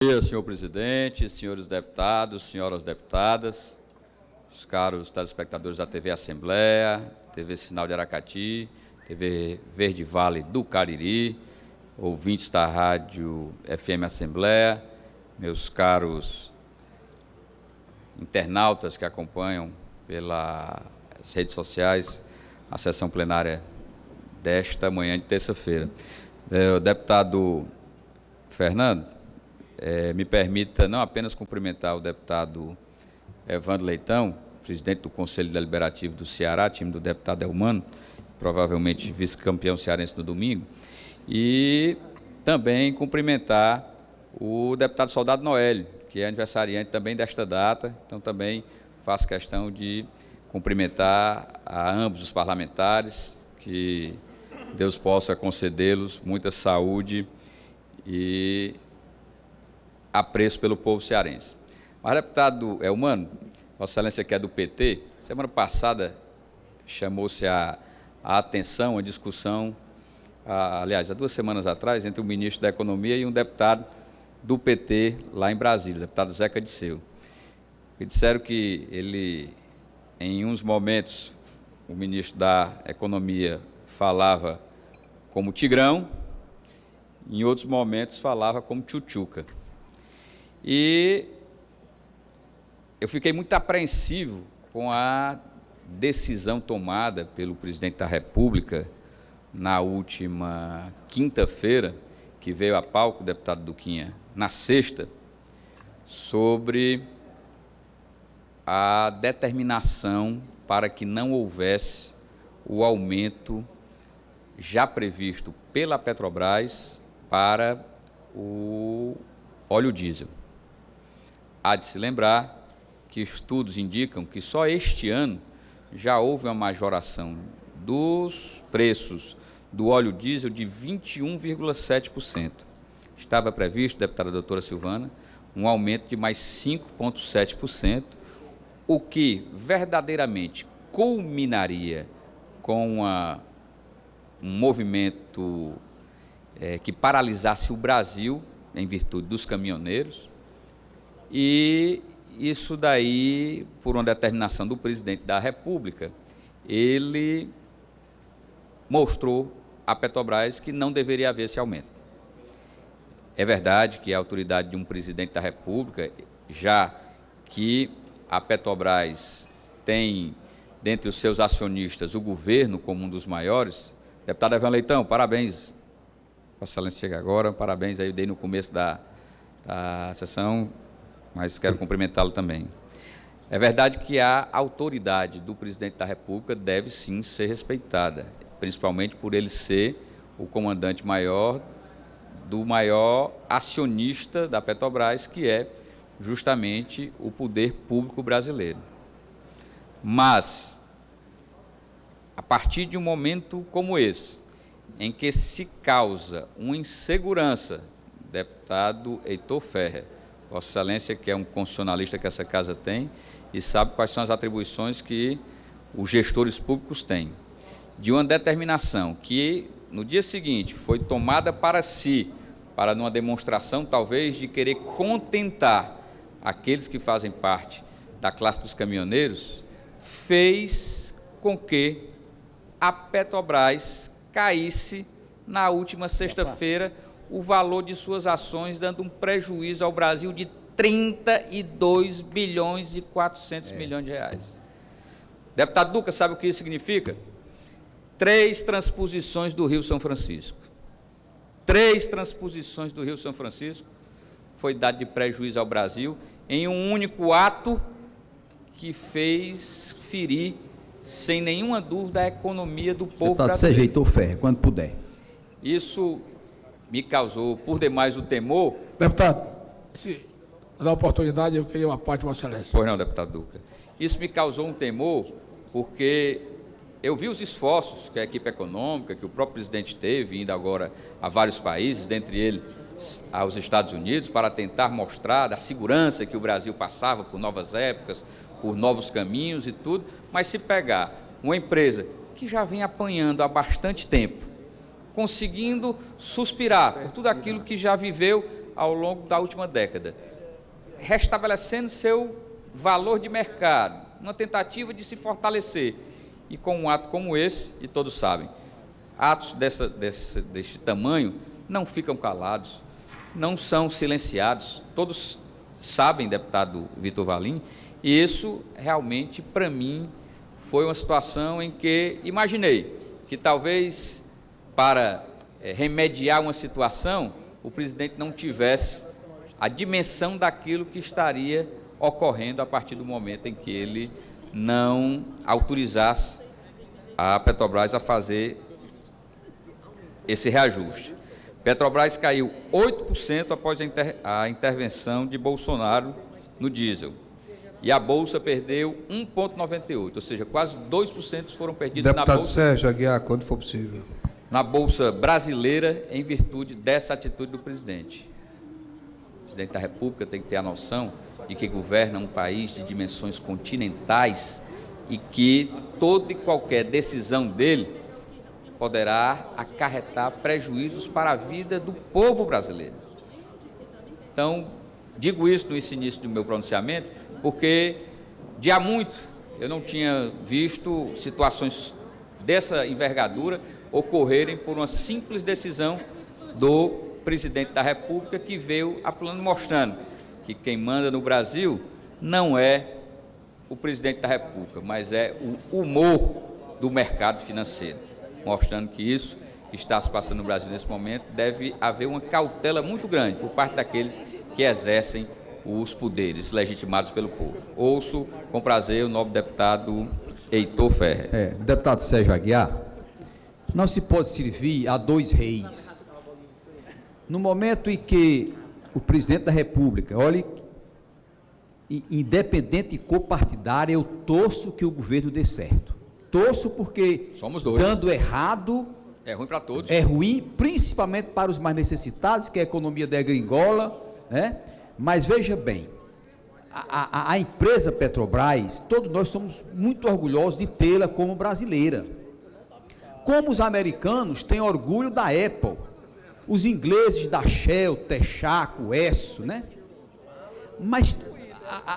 Bom dia, senhor presidente, senhores deputados, senhoras deputadas, os caros telespectadores da TV Assembleia, TV Sinal de Aracati, TV Verde Vale do Cariri, ouvintes da Rádio FM Assembleia, meus caros internautas que acompanham pelas redes sociais a sessão plenária desta manhã de terça-feira. O deputado Fernando, me permita não apenas cumprimentar o deputado Evandro Leitão, presidente do Conselho Deliberativo do Ceará, time do deputado Elmano, provavelmente vice-campeão cearense no domingo, e também cumprimentar o deputado Soldado Noélio, que é aniversariante também desta data, então também faço questão de cumprimentar a ambos os parlamentares, que Deus possa concedê-los muita saúde e apreço pelo povo cearense. Mas, deputado Elmano, Vossa Excelência que é do PT, semana passada chamou-se a atenção, a discussão, aliás, há 2 semanas atrás, entre o ministro da Economia e um deputado do PT lá em Brasília, o deputado Zeca Disseu. E disseram que ele, em uns momentos, o ministro da Economia falava como Tigrão, em outros momentos falava como Tchutchuca. E eu fiquei muito apreensivo com a decisão tomada pelo presidente da República na última quinta-feira, que veio a palco, o deputado Duquinha, na sexta, sobre a determinação para que não houvesse o aumento já previsto pela Petrobras para o óleo diesel. Há de se lembrar que estudos indicam que só este ano já houve uma majoração dos preços do óleo diesel de 21,7%. Estava previsto, deputada doutora Silvana, um aumento de mais 5,7%, o que verdadeiramente culminaria com um movimento que paralisasse o Brasil, em virtude dos caminhoneiros, e isso daí, por uma determinação do presidente da República, ele mostrou à Petrobras que não deveria haver esse aumento. É verdade que a autoridade de um presidente da República, já que a Petrobras tem, dentre os seus acionistas, o governo como um dos maiores. Deputado Evandro Leitão, parabéns. Vossa Excelência chega agora, parabéns, aí eu dei no começo da sessão, mas quero cumprimentá-lo também. É verdade que a autoridade do presidente da República deve sim ser respeitada, principalmente por ele ser o comandante maior do maior acionista da Petrobras, que é justamente o poder público brasileiro. Mas, a partir de um momento como esse, em que se causa uma insegurança, deputado Heitor Ferrer, Vossa Excelência, que é um constitucionalista que essa casa tem, e sabe quais são as atribuições que os gestores públicos têm, de uma determinação que, no dia seguinte, foi tomada para si, para numa demonstração, talvez, de querer contentar aqueles que fazem parte da classe dos caminhoneiros, fez com que a Petrobras caísse, na última sexta-feira, o valor de suas ações, dando um prejuízo ao Brasil de 32 bilhões e 400 milhões de reais. Deputado Duca, sabe o que isso significa? 3 transposições do Rio São Francisco. 3 transposições do Rio São Francisco foi dado de prejuízo ao Brasil em um único ato que fez ferir, sem nenhuma dúvida, a economia do povo brasileiro. Seja Heitor Ferrer, quando puder. Isso me causou, por demais, o temor. Deputado, se dá oportunidade, eu queria uma parte de Vossa Excelência. Pois não, deputado Duca. Isso me causou um temor, porque eu vi os esforços que a equipe econômica, que o próprio presidente teve, indo agora a vários países, dentre eles aos Estados Unidos, para tentar mostrar a segurança que o Brasil passava por novas épocas, por novos caminhos e tudo, mas se pegar uma empresa que já vem apanhando há bastante tempo, conseguindo suspirar por tudo aquilo que já viveu, ao longo da última década, restabelecendo seu valor de mercado, uma tentativa de se fortalecer. E com um ato como esse, e todos sabem, atos deste tamanho não ficam calados, não são silenciados. Todos sabem, deputado Vitor Valim, e isso realmente, para mim, foi uma situação em que imaginei que talvez para remediar uma situação, o presidente não tivesse a dimensão daquilo que estaria ocorrendo a partir do momento em que ele não autorizasse a Petrobras a fazer esse reajuste. Petrobras caiu 8% após a intervenção de Bolsonaro no diesel. E a Bolsa perdeu 1,98%, ou seja, quase 2% foram perdidos na Bolsa. Deputado Sérgio Aguiar, quando for possível. Na Bolsa brasileira, em virtude dessa atitude do presidente. O presidente da República tem que ter a noção de que governa um país de dimensões continentais e que toda e qualquer decisão dele poderá acarretar prejuízos para a vida do povo brasileiro. Então, digo isso no início do meu pronunciamento, porque de há muito eu não tinha visto situações dessa envergadura ocorrerem por uma simples decisão do presidente da República, que veio a plano mostrando que quem manda no Brasil não é o presidente da República, mas é o humor do mercado financeiro, mostrando que isso que está se passando no Brasil nesse momento deve haver uma cautela muito grande por parte daqueles que exercem os poderes legitimados pelo povo. Ouço com prazer o nobre deputado Heitor Ferrer. Deputado Sérgio Aguiar, não se pode servir a dois reis. No momento em que o presidente da República, olhe, independente e copartidário, eu torço que o governo dê certo. Torço porque, somos dois, dando errado, é ruim para todos. É ruim, principalmente para os mais necessitados, que a economia degringola, né? Mas veja bem, a empresa Petrobras, todos nós somos muito orgulhosos de tê-la como brasileira. Como os americanos têm orgulho da Apple, os ingleses da Shell, Texaco, Esso, né? Mas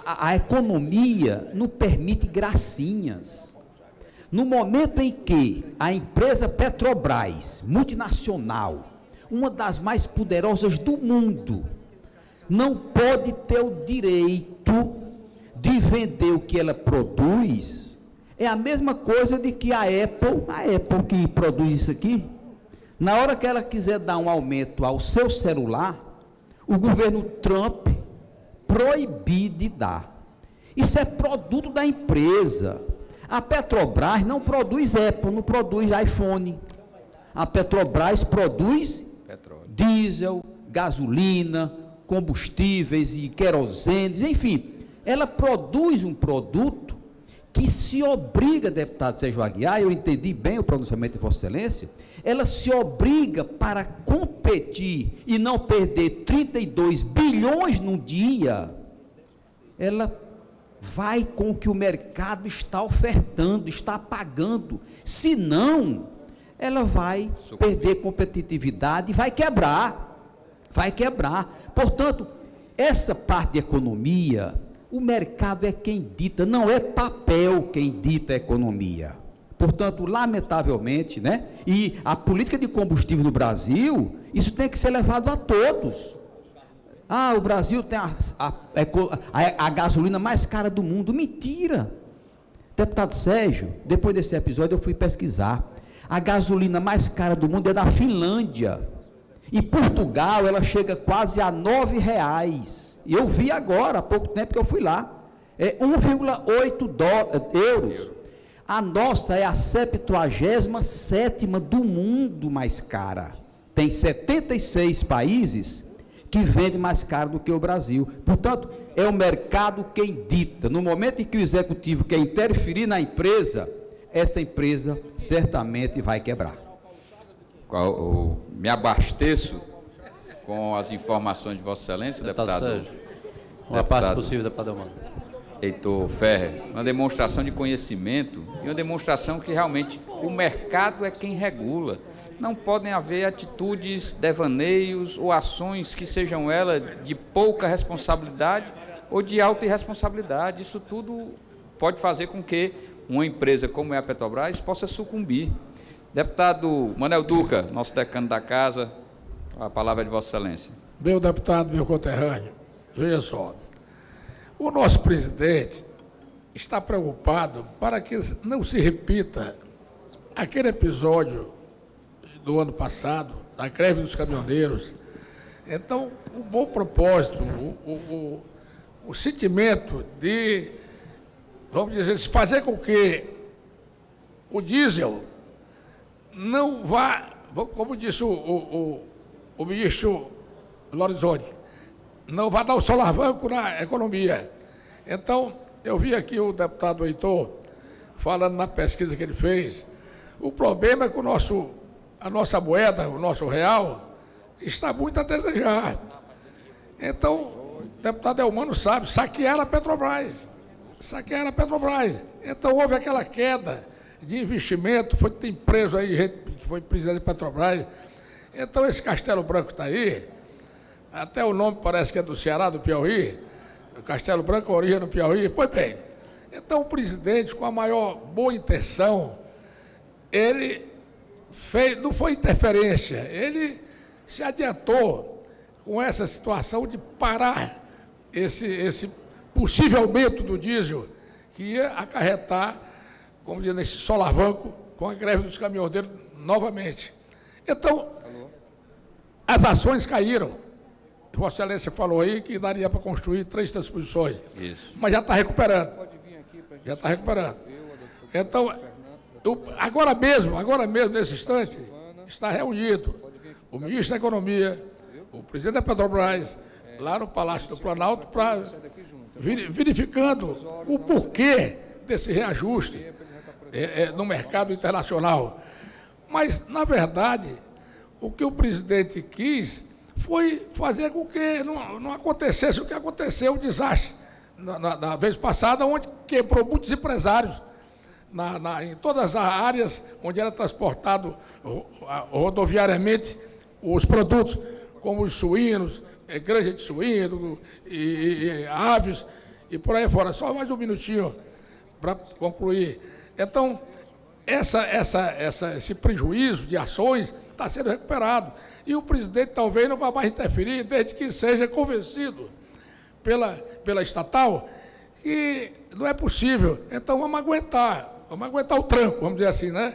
a economia não permite gracinhas. No momento em que a empresa Petrobras, multinacional, uma das mais poderosas do mundo, não pode ter o direito de vender o que ela produz, é a mesma coisa de que a Apple que produz isso aqui, na hora que ela quiser dar um aumento ao seu celular, o governo Trump proibir de dar. Isso é produto da empresa. A Petrobras não produz Apple, não produz iPhone. A Petrobras produz petróleo, diesel, gasolina, combustíveis e querosene, enfim, ela produz um produto que se obriga, deputado Sérgio Aguiar, eu entendi bem o pronunciamento de Vossa Excelência, ela se obriga para competir e não perder 32 bilhões num dia, ela vai com o que o mercado está ofertando, está pagando, senão ela vai perder competitividade e vai quebrar. Portanto, essa parte de economia, o mercado é quem dita, não é papel quem dita a economia. Portanto, lamentavelmente, né? E a política de combustível no Brasil, isso tem que ser levado a todos. O Brasil tem a gasolina mais cara do mundo. Mentira! Deputado Sérgio, depois desse episódio eu fui pesquisar. A gasolina mais cara do mundo é da Finlândia. Em Portugal, ela chega quase a R$9. E eu vi agora, há pouco tempo que eu fui lá. É 1,8 euros. A nossa é a 77ª do mundo mais cara. Tem 76 países que vendem mais caro do que o Brasil. Portanto, é o mercado quem dita. No momento em que o executivo quer interferir na empresa, essa empresa certamente vai quebrar. Me abasteço com as informações de Vossa Excelência, deputado Sérgio. Uma parte possível, deputado Elmano. Heitor Ferrer, uma demonstração de conhecimento e uma demonstração que realmente o mercado é quem regula. Não podem haver atitudes, devaneios ou ações que sejam elas de pouca responsabilidade ou de alta irresponsabilidade. Isso tudo pode fazer com que uma empresa como é a Petrobras possa sucumbir. Deputado Manel Duca, nosso decano da casa, a palavra é de Vossa Excelência. Meu deputado, meu conterrâneo, veja só. O nosso presidente está preocupado para que não se repita aquele episódio do ano passado, da greve dos caminhoneiros. Então, o bom propósito, o sentimento de, vamos dizer, se fazer com que o diesel não vá, como disse o ministro Lorenzoni, não vai dar o solavanco na economia. Então, eu vi aqui o deputado Heitor falando na pesquisa que ele fez. O problema é que a nossa moeda, o nosso real, está muito a desejar. Então, o deputado Elmano sabe, saquearam a Petrobras. Saquearam a Petrobras. Então, houve aquela queda de investimento, tem preso aí gente que foi presidente da Petrobras. Então, esse Castelo Branco está aí, até o nome parece que é do Ceará, do Piauí, o Castelo Branco, a origem no Piauí. Pois bem, então o presidente, com a maior boa intenção, ele fez, não foi interferência, ele se adiantou com essa situação de parar esse possível aumento do diesel, que ia acarretar, como diz, nesse solavanco, com a greve dos caminhoneiros novamente. Então, as ações caíram. Vossa Excelência falou aí que daria para construir 3 transposições. Isso. Mas já está recuperando. Já está recuperando. Então, agora mesmo, nesse instante, está reunido o ministro da Economia, o presidente da Petrobras, lá no Palácio do Planalto, para verificando o porquê desse reajuste no mercado internacional. Mas, na verdade, o que o presidente quis foi fazer com que não acontecesse o que aconteceu, o desastre na vez passada, onde quebrou muitos empresários em todas as áreas onde era transportado rodoviariamente os produtos, como os suínos, granja de suíno, e aves, e por aí fora. Só mais um minutinho para concluir. Então, esse prejuízo de ações está sendo recuperado. E o presidente talvez não vá mais interferir, desde que seja convencido pela estatal que não é possível. Então vamos aguentar o tranco, vamos dizer assim, né?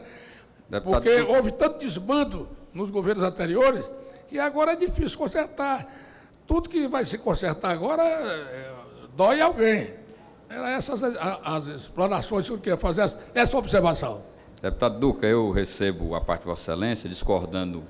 Porque houve tanto desmando nos governos anteriores que agora é difícil consertar. Tudo que vai se consertar agora dói alguém. Eram essas as explanações que eu queria fazer, essa observação. Deputado Duca, eu recebo a parte de Vossa Excelência, discordando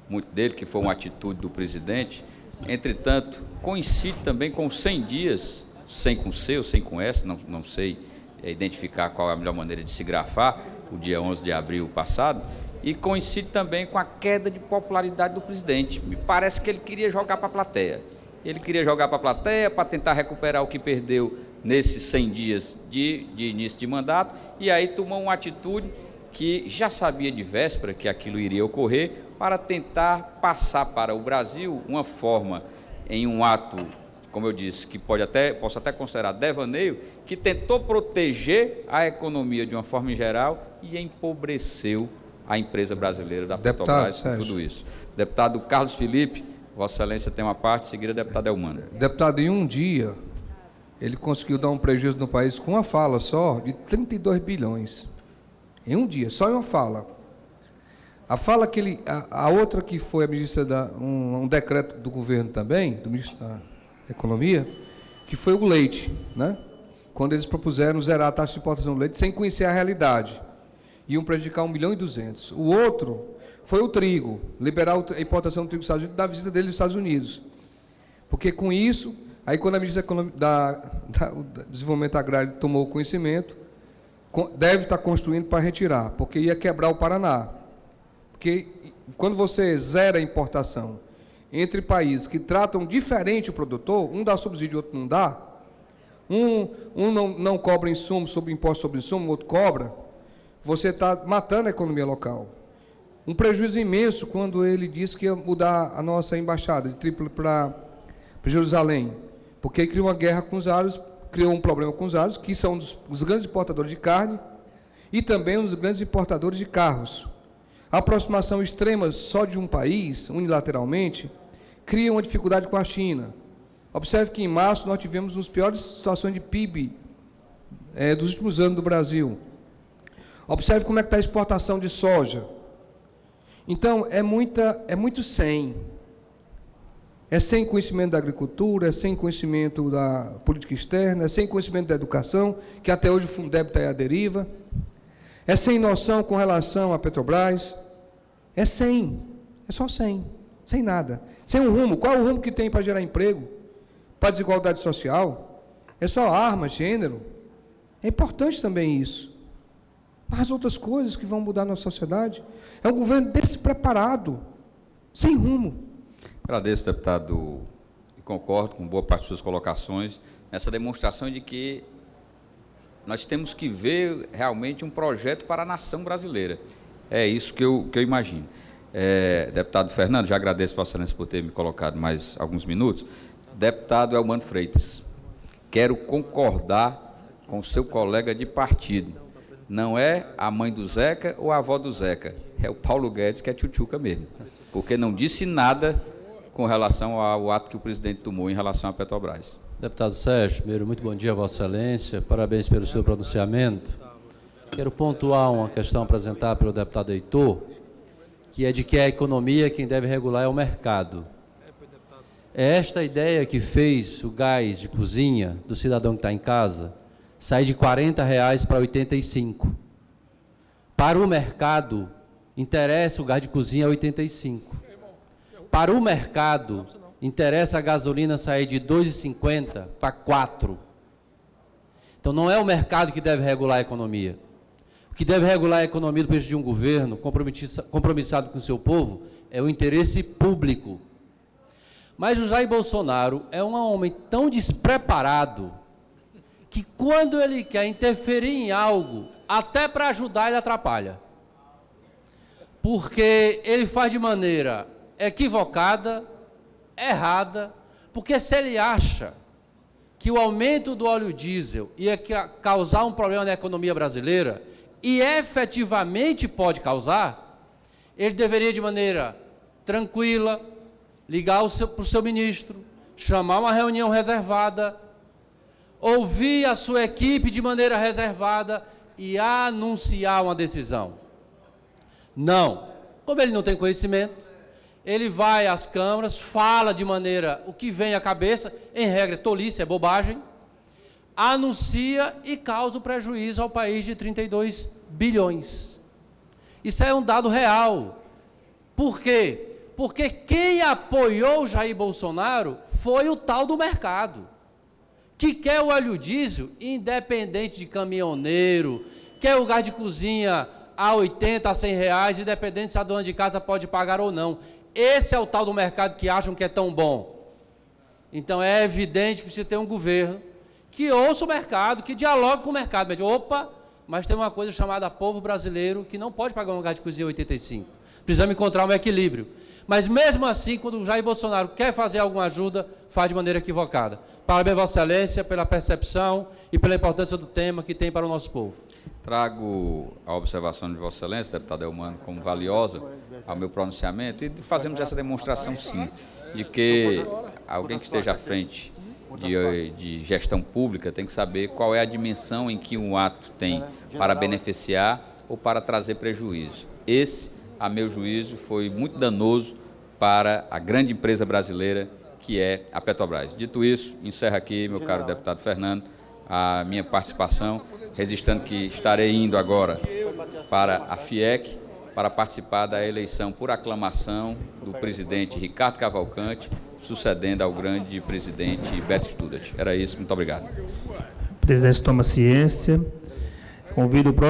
muito dele, que foi uma atitude do presidente. Entretanto, coincide também com 100 dias, 100 com C ou 100 com S, não sei identificar qual é a melhor maneira de se grafar, o dia 11 de abril passado, e coincide também com a queda de popularidade do presidente. Me parece que ele queria jogar para a plateia. Ele queria jogar para a plateia para tentar recuperar o que perdeu nesses 100 dias de início de mandato, e aí tomou uma atitude que já sabia de véspera que aquilo iria ocorrer, para tentar passar para o Brasil uma forma, em um ato, como eu disse, que posso até considerar devaneio, que tentou proteger a economia de uma forma em geral e empobreceu a empresa brasileira da Petrobras com tudo isso. Deputado Carlos Felipe, Vossa Excelência tem uma parte, seguida deputado Elmano. Deputado, em um dia, ele conseguiu dar um prejuízo no país com uma fala só de 32 bilhões. Em um dia, só em uma fala. A fala que a outra que foi a ministra um decreto do governo também, do ministro da Economia, que foi o leite, né? Quando eles propuseram zerar a taxa de importação do leite sem conhecer a realidade. Iam prejudicar 1,2 milhão. O outro foi o trigo, liberar a importação do trigo dos Estados Unidos da visita dele aos Estados Unidos. Porque com isso, aí quando a ministra do Desenvolvimento Agrário tomou conhecimento, deve estar construindo para retirar, porque ia quebrar o Paraná. Porque quando você zera a importação entre países que tratam diferente o produtor, um dá subsídio e o outro não dá, um não cobra insumo sobre imposto sobre insumo, o outro cobra, você está matando a economia local. Um prejuízo imenso quando ele disse que ia mudar a nossa embaixada de Trípoli para Jerusalém, porque criou uma guerra com os árabes, criou um problema com os árabes, que são os grandes importadores de carne e também os grandes importadores de carros. A aproximação extrema só de um país, unilateralmente, cria uma dificuldade com a China. Observe que em março nós tivemos uma das piores situações de PIB dos últimos anos do Brasil. Observe como é que está a exportação de soja. Então, é muito sem. É sem conhecimento da agricultura, é sem conhecimento da política externa, é sem conhecimento da educação, que até hoje o Fundeb está aí à deriva. É sem noção com relação à Petrobras. É só sem nada. Sem um rumo. Qual é o rumo que tem para gerar emprego? Para a desigualdade social? É só arma, gênero? É importante também isso. Mas as outras coisas que vão mudar a nossa sociedade é um governo despreparado, sem rumo. Agradeço, deputado, e concordo com boa parte de suas colocações, nessa demonstração de que nós temos que ver realmente um projeto para a nação brasileira. É isso que eu imagino. Deputado Fernando, já agradeço, Vossa Excelência, por ter me colocado mais alguns minutos. Deputado Elmano Freitas, quero concordar com o seu colega de partido. Não é a mãe do Zeca ou a avó do Zeca, é o Paulo Guedes que é tchutchuca mesmo, porque não disse nada com relação ao ato que o presidente tomou em relação à Petrobras. Deputado Sérgio, primeiro, muito bom dia, Vossa Excelência, parabéns pelo seu pronunciamento. Quero pontuar uma questão apresentada pelo deputado Heitor, que é de que a economia quem deve regular é o mercado. É esta ideia que fez o gás de cozinha do cidadão que está em casa sair de R$ 40 para 85. Para o mercado, interessa o gás de cozinha a 85. Para o mercado, interessa a gasolina sair de 2,50 para 4. Então, não é o mercado que deve regular a economia. O que deve regular a economia do país de um governo compromissado com o seu povo é o interesse público. Mas o Jair Bolsonaro é um homem tão despreparado que quando ele quer interferir em algo, até para ajudar, ele atrapalha. Porque ele faz de maneira equivocada, errada, porque se ele acha que o aumento do óleo diesel ia causar um problema na economia brasileira, e efetivamente pode causar, ele deveria de maneira tranquila, ligar para o seu ministro, chamar uma reunião reservada, ouvir a sua equipe de maneira reservada e anunciar uma decisão. Não. Como ele não tem conhecimento, ele vai às câmaras, fala de maneira o que vem à cabeça, em regra, tolice, é bobagem, anuncia e causa o prejuízo ao país de 32 bilhões. Isso é um dado real. Por quê? Porque quem apoiou Jair Bolsonaro foi o tal do mercado, que quer o óleo diesel independente de caminhoneiro, quer o gás de cozinha a 80, a 100 reais, independente se a dona de casa pode pagar ou não. Esse é o tal do mercado que acham que é tão bom. Então é evidente que você tem um governo que ouça o mercado, que dialogue com o mercado, mas opa, mas tem uma coisa chamada povo brasileiro que não pode pagar um gás de cozinha 85. Precisamos encontrar um equilíbrio. Mas mesmo assim, quando o Jair Bolsonaro quer fazer alguma ajuda, faz de maneira equivocada. Parabéns, Vossa Excelência, pela percepção e pela importância do tema que tem para o nosso povo. Trago a observação de Vossa Excelência, deputado Elmano, como valiosa ao meu pronunciamento, e fazemos essa demonstração, sim, de que alguém que esteja à frente de gestão pública tem que saber qual é a dimensão em que um ato tem para beneficiar ou para trazer prejuízo. Esse, a meu juízo, foi muito danoso para a grande empresa brasileira que é a Petrobras. Dito isso, encerro aqui, meu caro deputado Fernando, a minha participação, registrando que estarei indo agora para a FIEC para participar da eleição por aclamação do presidente Ricardo Cavalcante, sucedendo ao grande presidente Beto Studat. Era isso, muito obrigado. O presidente toma ciência. Convido o próximo